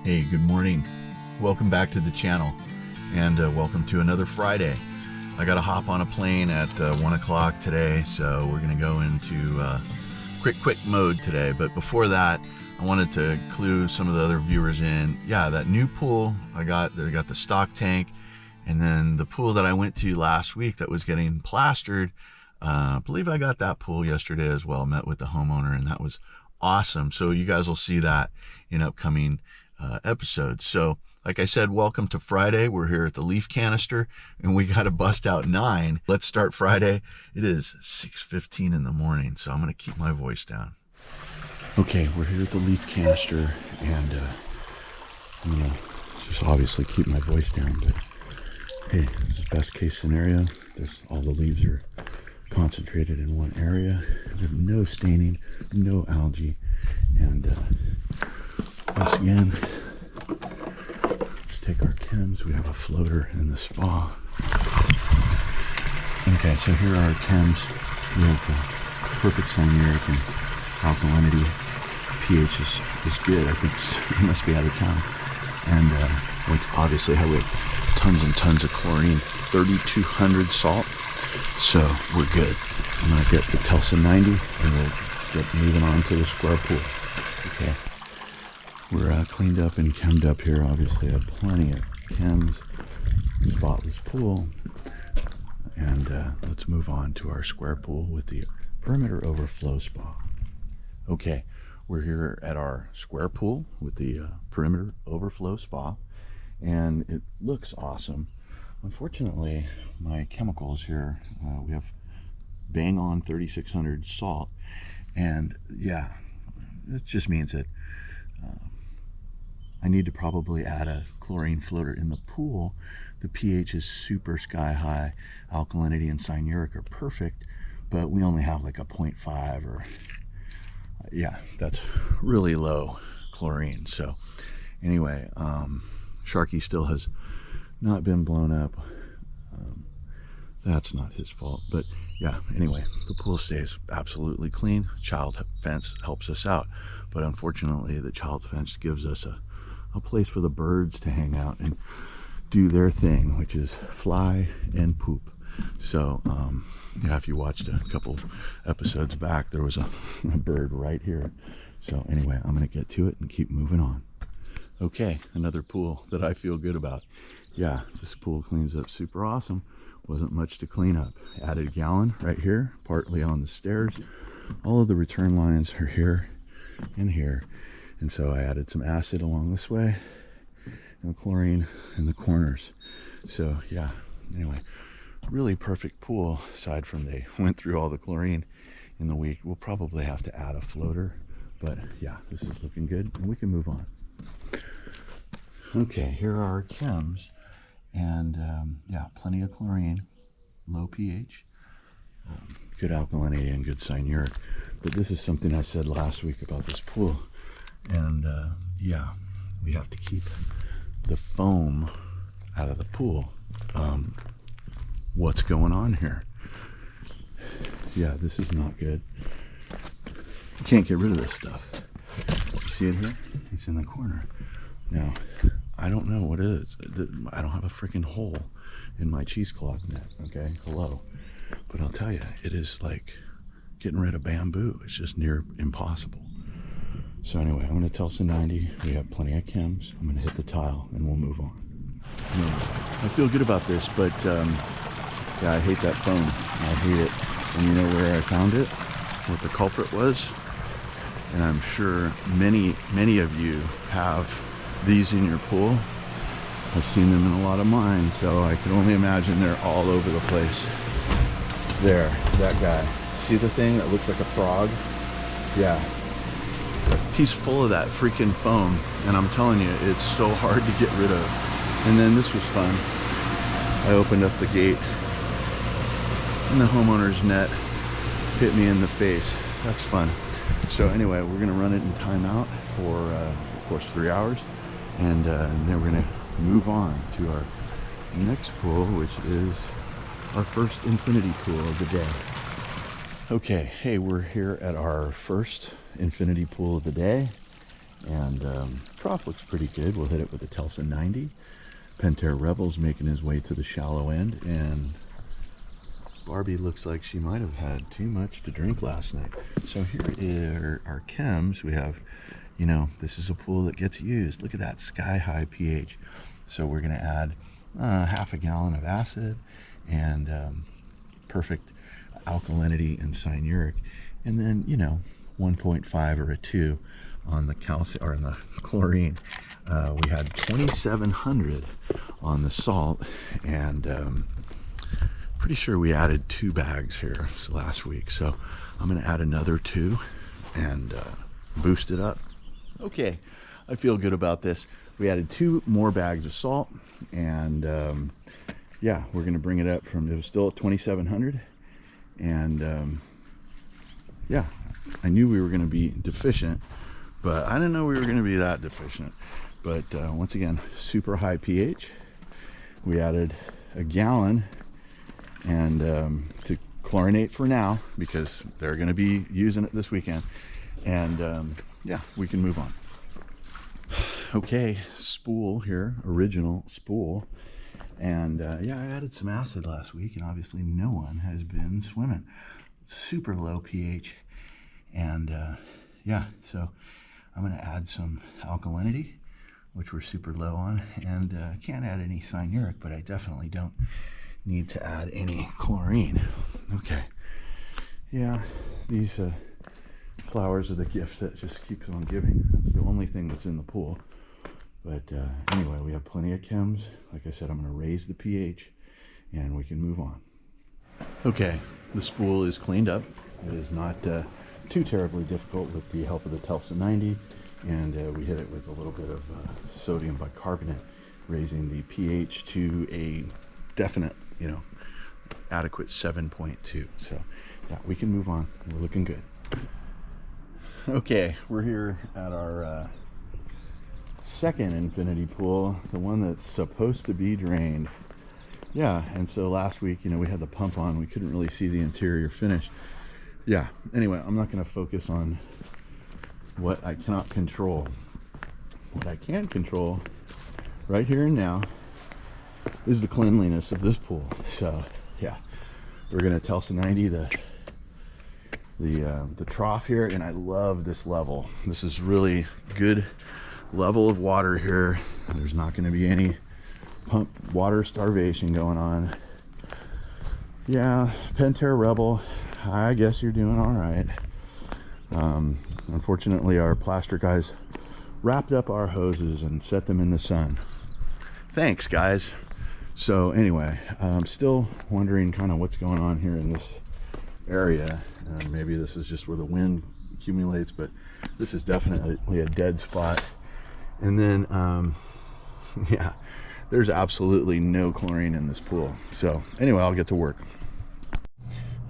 Hey, good morning. Welcome back to the channel, and welcome to another Friday. I got to hop on a plane at 1 o'clock today, so we're going to go into quick mode today. But before that, I wanted to clue some of the other viewers in. Yeah, that new pool they got the stock tank, and then the pool that I went to last week that was getting plastered. I believe I got that pool yesterday as well. Met with the homeowner, and that was awesome. So you guys will see that in upcoming episodes. So like I said, welcome to Friday. We're here at the leaf canister, and we got to bust out 9. Let's start Friday. It is 6:15 in the morning, so I'm going to keep my voice down. Okay, we're here at the leaf canister, and I'm going to just obviously keep my voice down, but hey, this is best case scenario. There's all the leaves are concentrated in one area. There's no staining, no algae, and once again, let's take our chems. We have a floater in the spa. Okay, so here are our chems. We have perfect cyanuric and alkalinity. pH is good. I think it must be out of town. And it's obviously how we have tons and tons of chlorine, 3,200 salt. So we're good. I'm gonna get the Telsa 90 and we'll get moving on to the square pool. Okay. We're cleaned up and chemmed up here. Obviously, I have plenty of chems, spotless pool, and let's move on to our square pool with the perimeter overflow spa. Okay, we're here at our square pool with the perimeter overflow spa, and it looks awesome. Unfortunately, my chemicals here, we have bang on 3,600 salt, and yeah, it just means that I need to probably add a chlorine floater in the pool. The pH is super sky high. Alkalinity and cyanuric are perfect, but we only have like a 0.5 or yeah, that's really low chlorine. So anyway, Sharky still has not been blown up. That's not his fault, but yeah, anyway, the pool stays absolutely clean. Child fence helps us out, but unfortunately the child fence gives us a place for the birds to hang out and do their thing, which is fly and poop. So yeah, if you watched a couple episodes back, there was a bird right here. So anyway, I'm gonna get to it and keep moving on. Okay, another pool that I feel good about. Yeah, this pool cleans up super awesome. Wasn't much to clean up. Added a gallon right here, partly on the stairs. All of the return lines are here and here. And so I added some acid along this way and chlorine in the corners. So yeah, anyway, really perfect pool, aside from they went through all the chlorine in the week. We'll probably have to add a floater, but yeah, this is looking good and we can move on. Okay, here are our chems, and yeah, plenty of chlorine, low pH, good alkalinity and good cyanuric. But this is something I said last week about this pool. And yeah, we have to keep the foam out of the pool. What's going on here? Yeah, this is not good. You can't get rid of this stuff. You see it here? It's in the corner. Now, I don't know what it is. I don't have a freaking hole in my cheesecloth net, okay? Hello. But I'll tell you, it is like getting rid of bamboo. It's just near impossible. So anyway, I'm going to Telsa 90. We have plenty of chems. I'm going to hit the tile and we'll move on. I feel good about this, but yeah, I hate that foam. I hate it. And you know where I found it? What the culprit was? And I'm sure many of you have these in your pool. I've seen them in a lot of mine, so I can only imagine they're all over the place. There, that guy. See the thing that looks like a frog? Yeah. He's full of that freaking foam, and I'm telling you, it's so hard to get rid of. And then this was fun. I opened up the gate, and the homeowner's net hit me in the face. That's fun. So anyway, we're gonna run it in timeout for, of course, 3 hours, and then we're gonna move on to our next pool, which is our first infinity pool of the day. Okay, hey, we're here at our first infinity pool of the day, And trough looks pretty good. We'll hit it with a Telsa 90. Pentair Rebel's making his way to the shallow end, and Barbie looks like she might have had too much to drink last night. So here are our chems. We have, you know, this is a pool that gets used. Look at that sky-high pH. So we're going to add half a gallon of acid and perfect alkalinity and cyanuric, and then, you know, 1.5 or a 2 on the calcium or on the chlorine. We had 2,700 on the salt, and pretty sure we added 2 bags here last week, so I'm going to add another 2 and boost it up. Okay, I feel good about this. We added 2 more bags of salt, and yeah, we're going to bring it up from, it was still at 2,700, and yeah, I knew we were going to be deficient, but I didn't know we were going to be that deficient. But once again, super high pH. We added a gallon, and to chlorinate for now, because they're going to be using it this weekend, and yeah, we can move on. Okay, Spool here, original Spool, and yeah, I added some acid last week, and obviously no one has been swimming. Super low pH, and yeah, so I'm going to add some alkalinity, which we're super low on, and can't add any cyanuric, but I definitely don't need to add any chlorine. Okay, yeah, these flowers are the gift that just keeps on giving. That's the only thing that's in the pool. But anyway, we have plenty of chems. Like I said, I'm going to raise the pH, and we can move on. Okay, the Spool is cleaned up. It is not too terribly difficult with the help of the Telsa 90, and we hit it with a little bit of sodium bicarbonate, raising the pH to a definite, you know, adequate 7.2. So yeah, we can move on. We're looking good. Okay, we're here at our second infinity pool, the one that's supposed to be drained. Yeah, and so last week, you know, we had the pump on. We couldn't really see the interior finish. Yeah, anyway, I'm not going to focus on what I cannot control. What I can control right here and now is the cleanliness of this pool. So yeah, we're going to Telsa 90 the trough here, and I love this level. This is really good level of water here. There's not going to be any pump water starvation going on. Yeah, Pentair Rebel, I guess you're doing all right. Unfortunately, our plaster guys wrapped up our hoses and set them in the sun. Thanks, guys. So anyway, I'm still wondering kind of what's going on here in this area. Maybe this is just where the wind accumulates, but this is definitely a dead spot. And then yeah, there's absolutely no chlorine in this pool. So anyway, I'll get to work.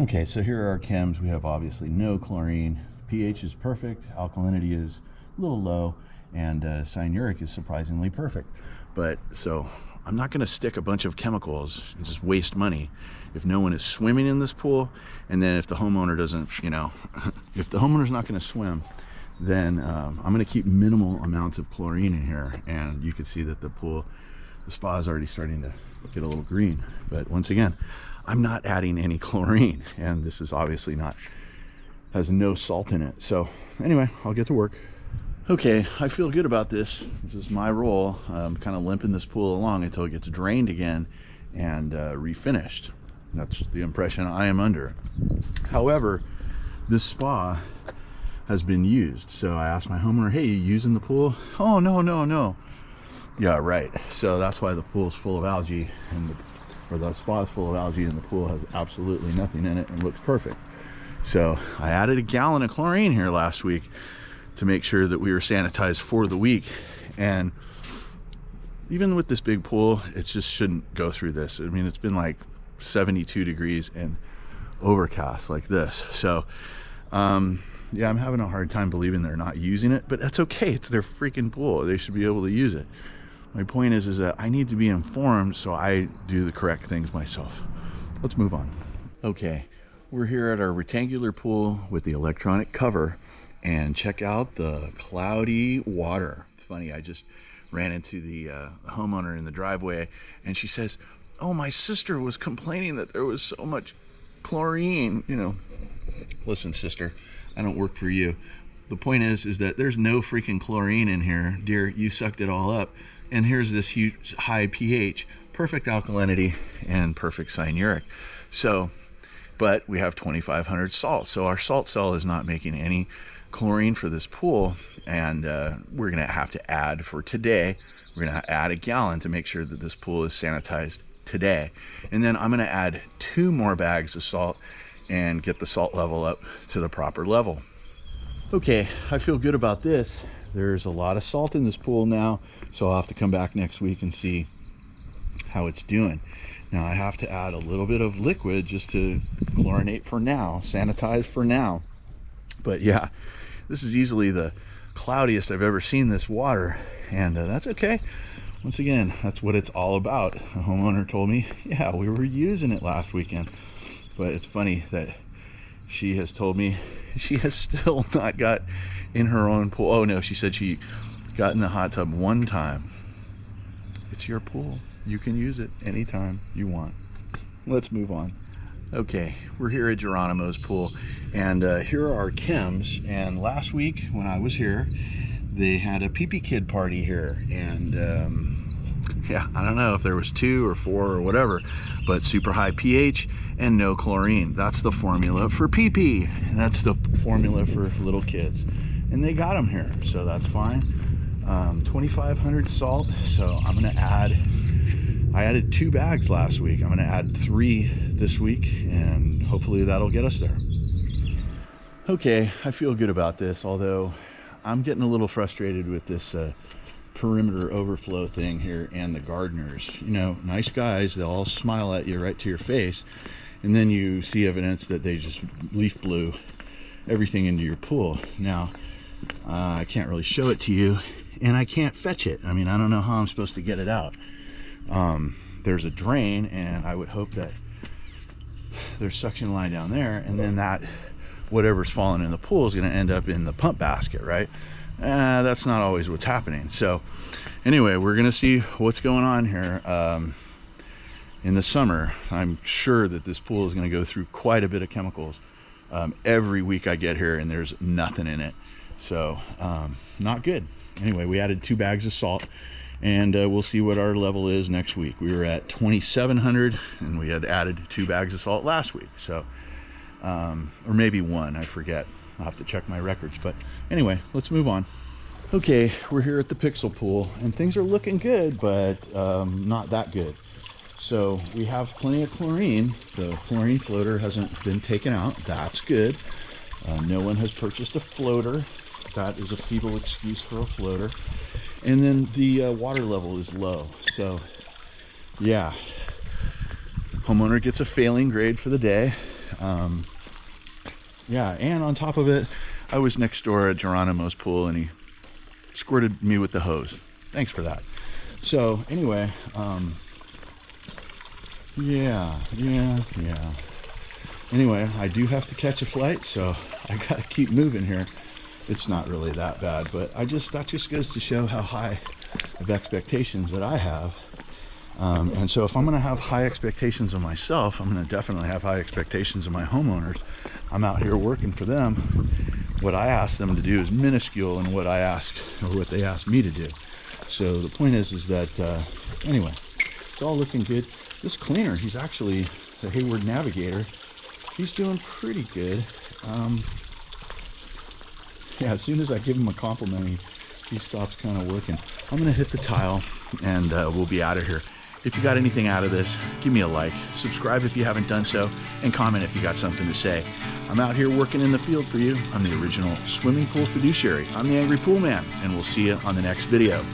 Okay, so here are our chems. We have obviously no chlorine. pH is perfect, alkalinity is a little low, and cyanuric is surprisingly perfect. But so I'm not going to stick a bunch of chemicals and just waste money if no one is swimming in this pool. And then if the homeowner doesn't, you know, if the homeowner's not going to swim, then I'm going to keep minimal amounts of chlorine in here. And you can see that the pool, the spa is already starting to get a little green. But once again, I'm not adding any chlorine, and this is obviously not, has no salt in it. So anyway, I'll get to work. Okay, I feel good about this. This is my role. I'm kind of limping this pool along until it gets drained again and refinished. That's the impression I am under. However, this spa has been used. So I asked my homeowner, hey, you using the pool? Oh, no. Yeah, right. So that's why the pool's full of algae, and the spa is full of algae, and the pool has absolutely nothing in it and looks perfect. So I added a gallon of chlorine here last week to make sure that we were sanitized for the week. And even with this big pool, it just shouldn't go through this. I mean, it's been like 72 degrees and overcast like this. So yeah, I'm having a hard time believing they're not using it, but that's okay. It's their freaking pool. They should be able to use it. My point is that I need to be informed, so I do the correct things myself. Let's move on. Okay, we're here at our rectangular pool with the electronic cover. and check out the cloudy water. Funny, I just ran into the homeowner in the driveway, and she says, "Oh, my sister was complaining that there was so much chlorine." You know, listen, sister, I don't work for you. The point is that there's no freaking chlorine in here, dear. You sucked it all up, and here's this huge high pH, perfect alkalinity, and perfect cyanuric. So, but we have 2,500 salt, so our salt cell is not making any chlorine for this pool, and we're gonna have to add for today. We're gonna add a gallon to make sure that this pool is sanitized today, and then I'm gonna add 2 more bags of salt and get the salt level up to the proper level. Okay, I feel good about this. There's a lot of salt in this pool now, so I'll have to come back next week and see how it's doing. Now I have to add a little bit of liquid just to chlorinate for now, sanitize for now. But yeah, this is easily the cloudiest I've ever seen this water, and that's okay. Once again, that's what it's all about. A homeowner told me, yeah, we were using it last weekend. But it's funny that she has told me she has still not got in her own pool. Oh no, she said she got in the hot tub one time. It's your pool. You can use it anytime you want. Let's move on. Okay, we're here at Geronimo's pool, and here are our chems. And last week when I was here, they had a pee-pee kid party here, and yeah, I don't know if there was 2 or 4 or whatever, but super high pH and no chlorine. That's the formula for pee-pee. That's the formula for little kids, and they got them here, so that's fine. 2,500 salt, so I'm gonna add, I added 2 bags last week. I'm gonna add 3 this week, and hopefully that'll get us there. Okay, I feel good about this, although I'm getting a little frustrated with this perimeter overflow thing here and the gardeners. You know, nice guys, they'll all smile at you right to your face, and then you see evidence that they just leaf blew everything into your pool. Now, I can't really show it to you, and I can't fetch it. I mean, I don't know how I'm supposed to get it out. There's a drain, and I would hope that there's suction line down there, and then that whatever's falling in the pool is going to end up in the pump basket, right? That's not always what's happening. So anyway, we're going to see what's going on here. In the summer, I'm sure that this pool is going to go through quite a bit of chemicals every week I get here, and there's nothing in it. So not good. Anyway, we added 2 bags of salt, and we'll see what our level is next week. We were at 2,700, and we had added 2 bags of salt last week. So or maybe 1, I forget. I'll have to check my records, but anyway, let's move on. Okay, we're here at the Pixel pool, and things are looking good, but not that good. So we have plenty of chlorine. The chlorine floater hasn't been taken out. That's good. No one has purchased a floater. That is a feeble excuse for a floater. And then the water level is low. So yeah, homeowner gets a failing grade for the day. Yeah, and on top of it, I was next door at Geronimo's pool, and he squirted me with the hose. Thanks for that. So anyway, yeah. Anyway, I do have to catch a flight, so I gotta keep moving here. It's not really that bad, but that just goes to show how high of expectations that I have. And so if I'm gonna have high expectations of myself, I'm gonna definitely have high expectations of my homeowners. I'm out here working for them. What I ask them to do is minuscule in what I asked, or what they asked me to do. So the point is that, anyway, it's all looking good. This cleaner, he's actually the Hayward Navigator. He's doing pretty good. Yeah, as soon as I give him a compliment, he stops kind of working. I'm gonna hit the tile, and we'll be out of here. If you got anything out of this, give me a like, subscribe if you haven't done so, and comment if you got something to say. I'm out here working in the field for you. I'm the original swimming pool fiduciary. I'm the Angry Pool Man, and we'll see you on the next video.